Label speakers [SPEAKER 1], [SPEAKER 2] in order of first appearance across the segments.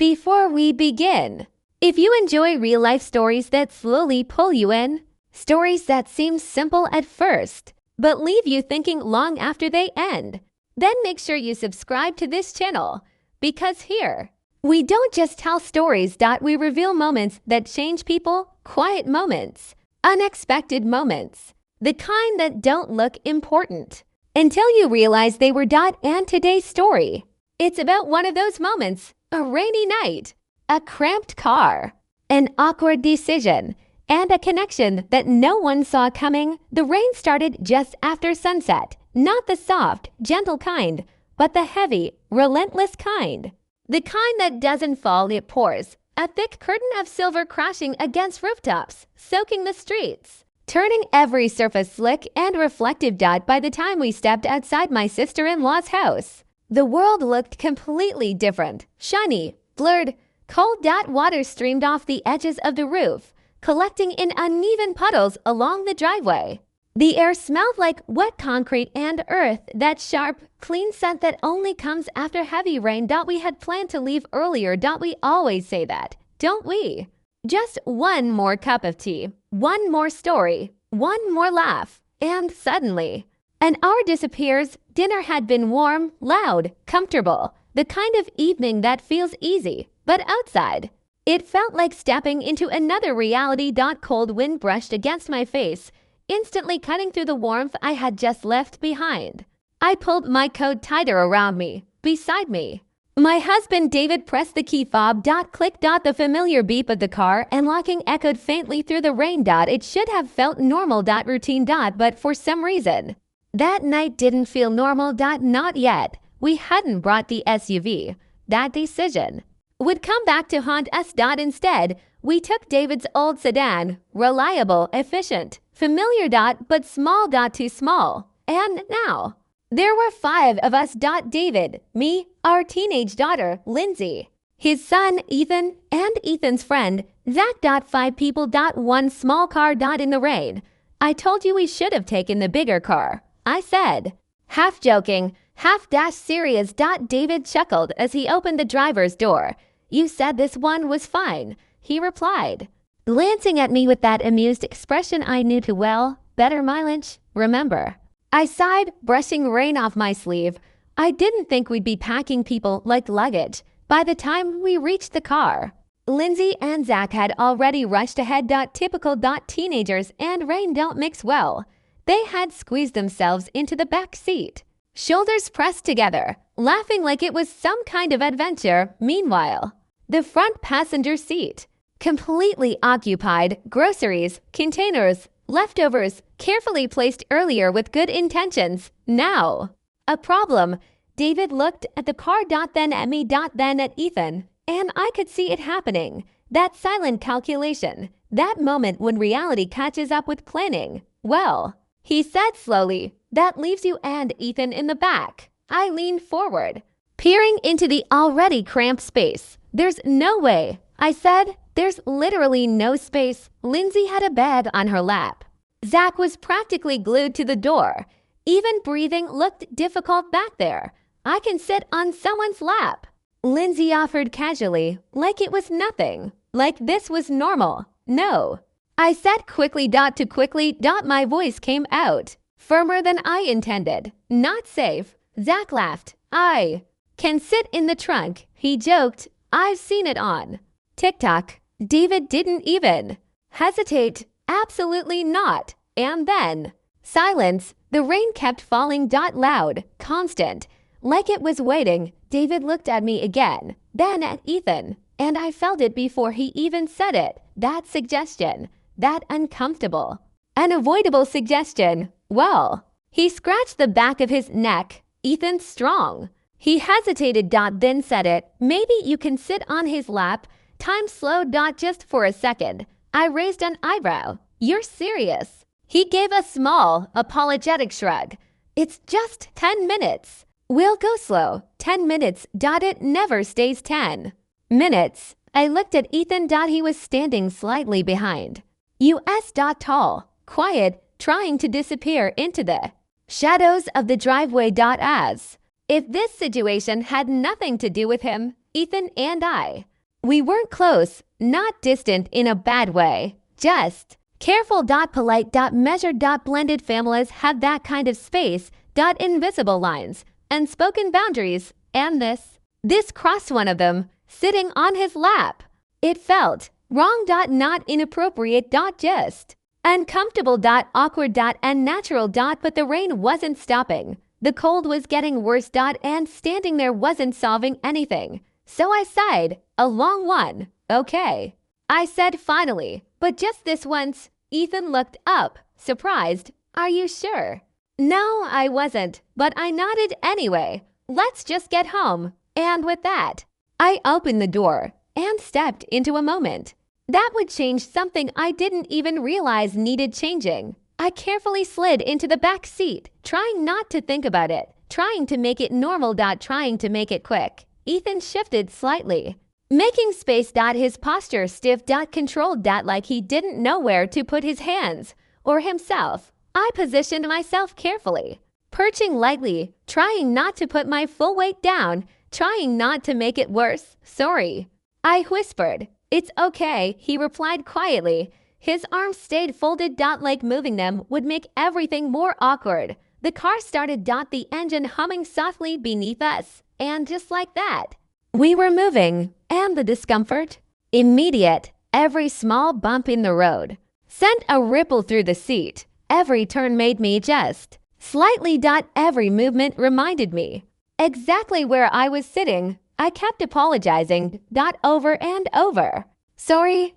[SPEAKER 1] Before we begin, if you enjoy real-life stories that slowly pull you in, stories that seem simple at first, but leave you thinking long after they end, then make sure you subscribe to this channel, because here, we don't just tell stories. We reveal moments that change people, quiet moments, unexpected moments, the kind that don't look important until you realize they were. And today's story, it's about one of those moments, a rainy night, a cramped car, an awkward decision, and a connection that no one saw coming. The rain started just after sunset, not the soft, gentle kind, but the heavy, relentless kind. The kind that doesn't fall, it pours, a thick curtain of silver crashing against rooftops, soaking the streets, turning every surface slick and reflective. By the time we stepped outside my sister-in-law's house, the world looked completely different, shiny, blurred, cold. Water streamed off the edges of the roof, collecting in uneven puddles along the driveway. The air smelled like wet concrete and earth, that sharp, clean scent that only comes after heavy rain. We had planned to leave earlier. We always say that, don't we? Just one more cup of tea, one more story, one more laugh, and suddenly, an hour disappears. Dinner had been warm, loud, comfortable, the kind of evening that feels easy, but outside, it felt like stepping into another reality. Cold wind brushed against my face, instantly cutting through the warmth I had just left behind. I pulled my coat tighter around me. Beside me, my husband David pressed the key fob. Click. The familiar beep of the car unlocking echoed faintly through the rain. It should have felt normal. Routine. But for some reason, that night didn't feel normal. Not yet. We hadn't brought the SUV. That decision would come back to haunt us. Instead, we took David's old sedan, reliable, efficient, familiar. But small. Too small. And now, there were 5 of us. David, me, our teenage daughter, Lindsay, his son, Ethan, and Ethan's friend, Zach. 5 people. One small car. In the rain. I told you we should have taken the bigger car, I said, half joking, half serious. David chuckled as he opened the driver's door. You said this one was fine, he replied, glancing at me with that amused expression I knew too well. Better mileage, remember. I sighed, brushing rain off my sleeve. I didn't think we'd be packing people like luggage by the time we reached the car. Lindsay and Zach had already rushed ahead. Typical. Teenagers and rain don't mix well. They had squeezed themselves into the back seat, shoulders pressed together, laughing like it was some kind of adventure. Meanwhile, the front passenger seat, completely occupied, groceries, containers, leftovers, carefully placed earlier with good intentions. Now, a problem. David looked at the car. Then at me. Then at Ethan, and I could see it happening. That silent calculation, that moment when reality catches up with planning. Well, he said slowly, that leaves you and Ethan in the back. I leaned forward, peering into the already cramped space. There's no way, I said. There's literally no space. Lindsay had a bag on her lap. Zach was practically glued to the door. Even breathing looked difficult back there. I can sit on someone's lap, Lindsay offered casually, like it was nothing, like this was normal. No, I said quickly. My voice came out, firmer than I intended. Not safe. Zach laughed. I can sit in the trunk, he joked. I've seen it on TikTok. David didn't even hesitate. Absolutely not. And then, silence. The rain kept falling. Loud, constant, like it was waiting. David looked at me again, then at Ethan, and I felt it before he even said it. That suggestion, that uncomfortable, unavoidable suggestion. Well, he scratched the back of his neck. Ethan's strong. He hesitated. Then said it. Maybe you can sit on his lap. Time slowed. Just for a second. I raised an eyebrow. You're serious? He gave a small, apologetic shrug. It's just 10 minutes. We'll go slow. 10 minutes. It never stays 10 minutes. I looked at Ethan. He was standing slightly behind. U.S. Tall, quiet, trying to disappear into the shadows of the driveway. As if this situation had nothing to do with him, Ethan and I We weren't close, not distant in a bad way. Just careful. Polite. Measured. Blended families have that kind of space. Invisible lines. Unspoken boundaries. And this crossed one of them, sitting on his lap. It felt wrong. Not inappropriate. Just uncomfortable. Awkward. And natural. But the rain wasn't stopping. The cold was getting worse. And standing there wasn't solving anything. So I sighed, a long one. Okay, I said finally, but just this once. Ethan looked up, surprised. Are you sure? No, I wasn't, but I nodded anyway. Let's just get home. And with that, I opened the door and stepped into a moment. That would change something I didn't even realize needed changing. I carefully slid into the back seat, trying not to think about it, trying to make it normal. Trying to make it quick. Ethan shifted slightly, making space. His posture stiff. Controlled. Like he didn't know where to put his hands or himself. I positioned myself carefully, perching lightly, trying not to put my full weight down, trying not to make it worse. Sorry, I whispered. It's okay, he replied quietly. His arms stayed folded. Like moving them would make everything more awkward. The car started. The engine humming softly beneath us. And just like that, we were moving, and the discomfort, immediate. Every small bump in the road sent a ripple through the seat. Every turn made me just slightly. Every movement reminded me exactly where I was sitting. I kept apologizing. Over and over. Sorry.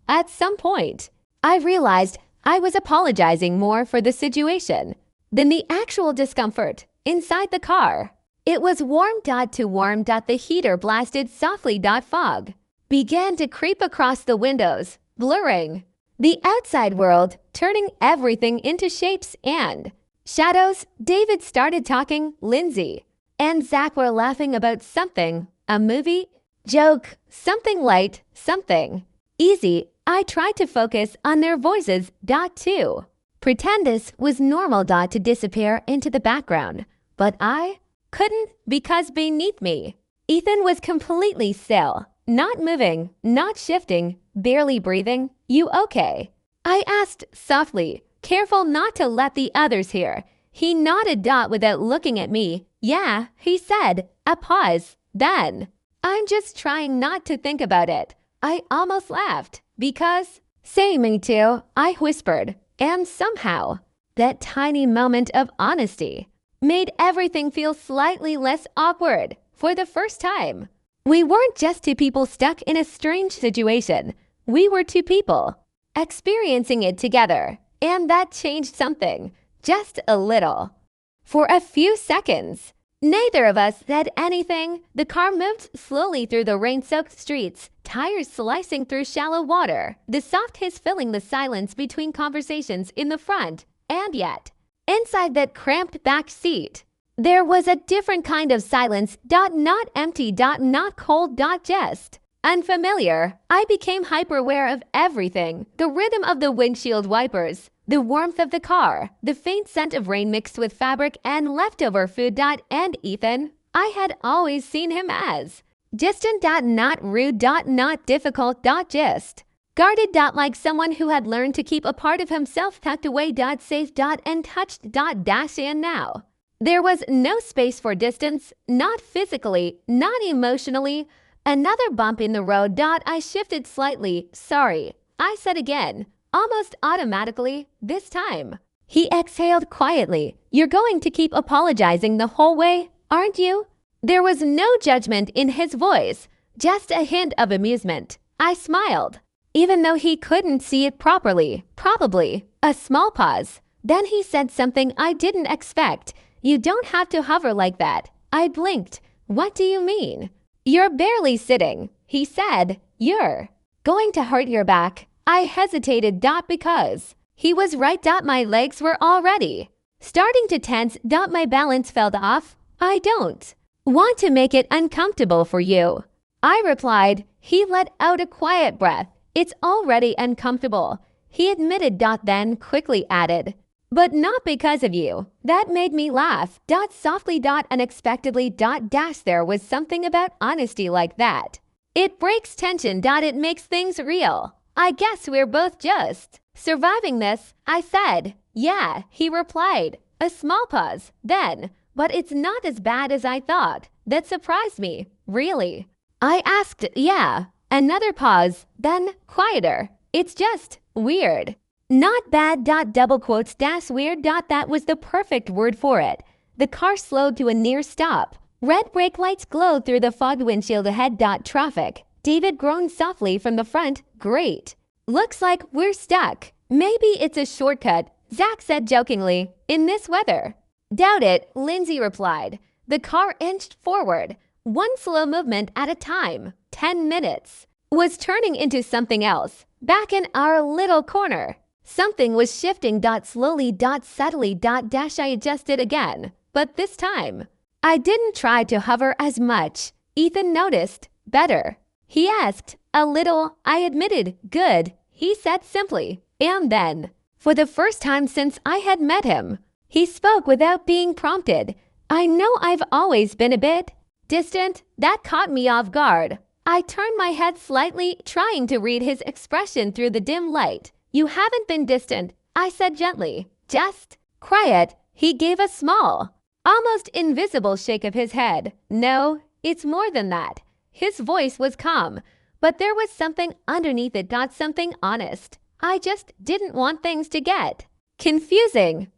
[SPEAKER 1] At some point, I realized I was apologizing more for the situation than the actual discomfort inside the car. It was warm. Too warm. The heater blasted softly. Fog began to creep across the windows, blurring the outside world, turning everything into shapes and shadows. David started talking. Lindsay and Zach were laughing about something, a movie, joke, something light, something easy. I tried to focus on their voices. Too. Pretend this was normal. To disappear into the background. But I couldn't, because beneath me, Ethan was completely still, not moving, not shifting, barely breathing. You okay? I asked softly, careful not to let the others hear. He nodded. Without looking at me. Yeah, he said. A pause. Then, I'm just trying not to think about it. I almost laughed, because, say me too, I whispered. And somehow, that tiny moment of honesty made everything feel slightly less awkward. For the first time, we weren't just two people stuck in a strange situation. We were two people experiencing it together, and that changed something, just a little. For a few seconds, neither of us said anything. The car moved slowly through the rain-soaked streets, tires slicing through shallow water, the soft hiss filling the silence between conversations in the front. And yet, inside that cramped back seat, there was a different kind of silence. Not empty. Not cold. Just unfamiliar. I became hyper-aware of everything. The rhythm of the windshield wipers, the warmth of the car, the faint scent of rain mixed with fabric and leftover food. And Ethan, I had always seen him as distant. Not rude. Not difficult. Just guarded. Like someone who had learned to keep a part of himself tucked away. Safe. And touched. And now there was no space for distance, not physically, not emotionally. Another bump in the road. I shifted slightly. Sorry, I said again, almost automatically this time. He exhaled quietly. You're going to keep apologizing the whole way, aren't you? There was no judgment in his voice, just a hint of amusement. I smiled, even though he couldn't see it properly. Probably. A small pause. Then he said something I didn't expect. You don't have to hover like that. I blinked. What do you mean? You're barely sitting, he said. You're going to hurt your back. I hesitated. Because he was right. My legs were already starting to tense. My balance fell off. I don't want to make it uncomfortable for you, I replied. He let out a quiet breath. It's already uncomfortable, he admitted. Then quickly added, but not because of you. That made me laugh. Softly. Unexpectedly. There was something about honesty like that It breaks tension. It makes things real. I guess we're both just surviving this, I said. Yeah, he replied. A small pause, then, but it's not as bad as I thought. That surprised me. Really? I asked, yeah. Another pause, then quieter. It's just weird. Not bad. Double quotes dash weird. That was the perfect word for it. The car slowed to a near stop. Red brake lights glowed through the fogged windshield ahead. Traffic. David groaned softly from the front. Great. Looks like we're stuck. Maybe it's a shortcut, Zach said jokingly, in this weather. Doubt it, Lindsay replied. The car inched forward, one slow movement at a time. 10 minutes. Was turning into something else. Back in our little corner. Something was shifting. Slowly. Subtly. I adjusted again. But this time, I didn't try to hover as much. Ethan noticed. Better. He asked. A little. I admitted. Good. He said simply. And then, for the first time since I had met him, he spoke without being prompted. I know I've always been a bit distant. That caught me off guard. I turned my head slightly, trying to read his expression through the dim light. You haven't been distant, I said gently. Just quiet. He gave a small, almost invisible shake of his head. No, it's more than that. His voice was calm, but there was something underneath it. Something honest. I just didn't want things to get confusing.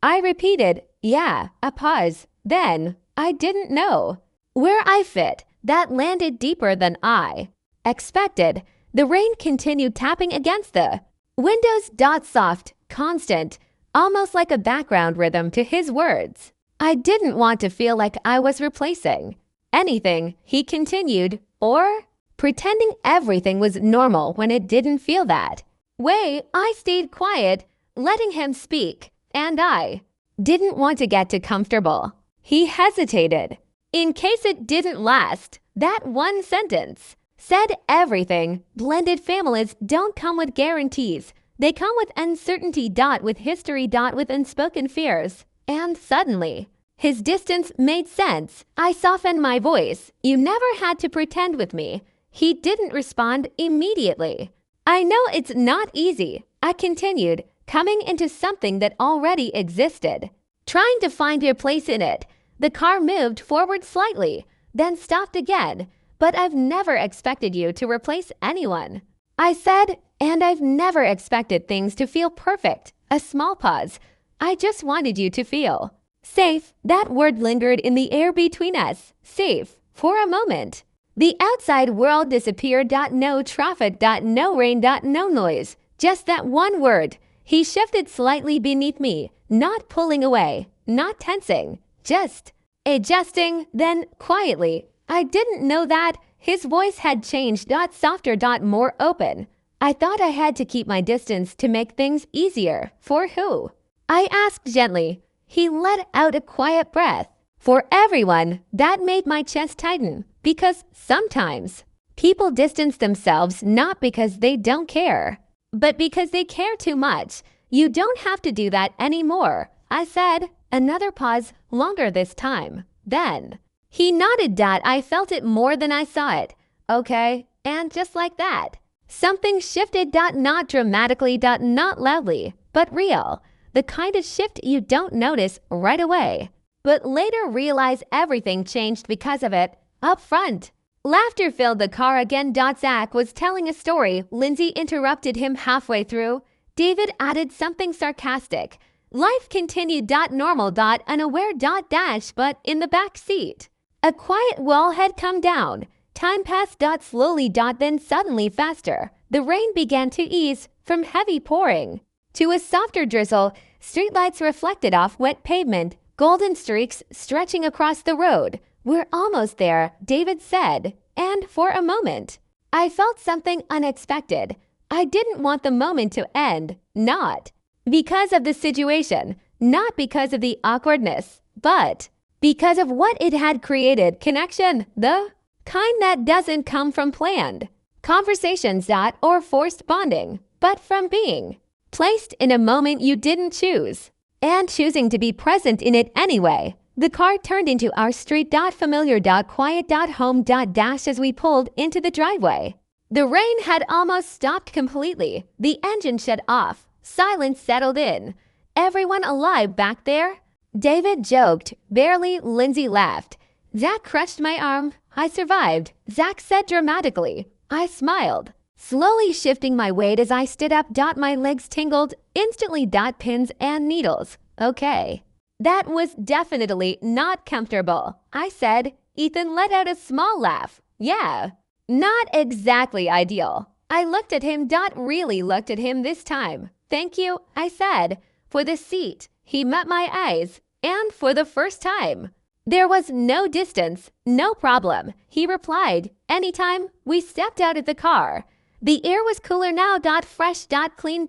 [SPEAKER 1] I repeated, yeah, a pause. Then, I didn't know where I fit. That landed deeper than I expected. The rain continued tapping against the windows. Soft, constant, almost like a background rhythm to his words. I didn't want to feel like I was replacing anything, he continued, or pretending everything was normal when it didn't feel that way. I stayed quiet, letting him speak, and I didn't want to get too comfortable. He hesitated. In case it didn't last, that one sentence said everything. Blended families don't come with guarantees. They come with uncertainty. With history. With unspoken fears. And suddenly, his distance made sense. I softened my voice. You never had to pretend with me. He didn't respond immediately. I know it's not easy, I continued, coming into something that already existed. Trying to find your place in it. The car moved forward slightly, then stopped again. But I've never expected you to replace anyone, I said, and I've never expected things to feel perfect. A small pause. I just wanted you to feel safe. That word lingered in the air between us. Safe. For a moment. The outside world disappeared. No traffic. No rain. No noise. Just that one word. He shifted slightly beneath me, not pulling away, not tensing, just adjusting. Then, quietly, I didn't know that his voice had changed. Softer. More open. I thought I had to keep my distance to make things easier. For who? I asked gently. He let out a quiet breath. For everyone. That made my chest tighten. Because sometimes people distance themselves not because they don't care, but because they care too much. You don't have to do that anymore, I said. Another pause, longer this time. Then he nodded. I felt it more than I saw it. Okay, and just like that, something shifted. Not dramatically. Not loudly, but real. The kind of shift you don't notice right away, but later realize everything changed because of it. Up front. Laughter filled the car again. Zach was telling a story. Lindsay interrupted him halfway through. David added something sarcastic. Life continued. Normal. Unaware. But in the back seat. A quiet wall had come down. Time passed. Slowly. Then suddenly faster. The rain began to ease from heavy pouring to a softer drizzle. Streetlights reflected off wet pavement. Golden streaks stretching across the road. We're almost there, David said. And for a moment, I felt something unexpected. I didn't want the moment to end. Not because of the situation, not because of the awkwardness, but because of what it had created. Connection, the kind that doesn't come from planned conversations or forced bonding, but from being placed in a moment you didn't choose and choosing to be present in it anyway. The car turned into our street. Familiar. Quiet. Home. Dash as we pulled into the driveway. The rain had almost stopped completely. The engine shut off. Silence settled in. Everyone alive back there? David joked. Barely. Lindsay laughed. Zach crushed my arm. I survived, Zach said dramatically. I smiled, slowly shifting my weight as I stood up. My legs tingled instantly. Pins and needles. Okay. That was definitely not comfortable, I said. Ethan let out a small laugh. Yeah, not exactly ideal. I looked at him. Really looked at him this time. Thank you, I said, for the seat. He met my eyes, and for the first time. There was no distance, no problem, he replied. Anytime. We stepped out of the car. The air was cooler now. Fresh. Clean.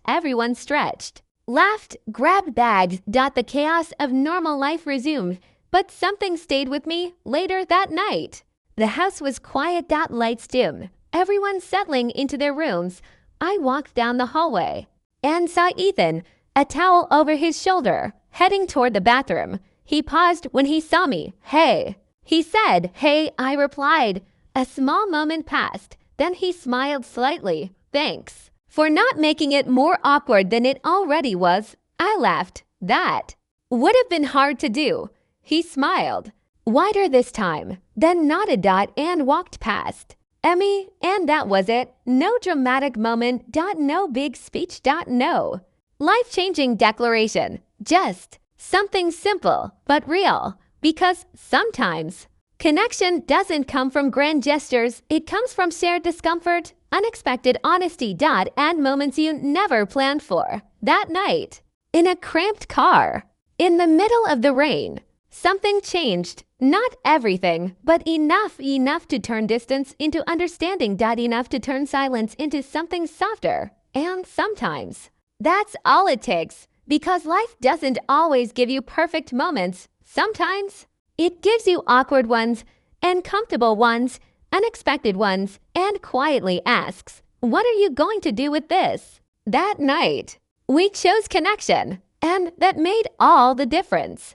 [SPEAKER 1] Everyone stretched, laughed, grabbed bags. The chaos of normal life resumed, but something stayed with me later that night. The house was quiet. Lights dim, everyone settling into their rooms. I walked down the hallway and saw Ethan, a towel over his shoulder, heading toward the bathroom. He paused when he saw me. Hey, he said. Hey, I replied. A small moment passed. Then he smiled slightly. Thanks for not making it more awkward than it already was. I laughed. That would have been hard to do. He smiled, wider this time, then nodded. And walked past Emmy, and that was it. No dramatic moment. No big speech. No life-changing declaration. Just something simple but real, because sometimes connection doesn't come from grand gestures. It comes from shared discomfort, unexpected honesty. And moments you never planned for. That night, in a cramped car, in the middle of the rain, something changed. Not everything, but enough to turn distance into understanding. Enough to turn silence into something softer. And sometimes that's all it takes. Because life doesn't always give you perfect moments. Sometimes it gives you awkward ones, uncomfortable ones, unexpected ones, and quietly asks, what are you going to do with this? That night, we chose connection, and that made all the difference.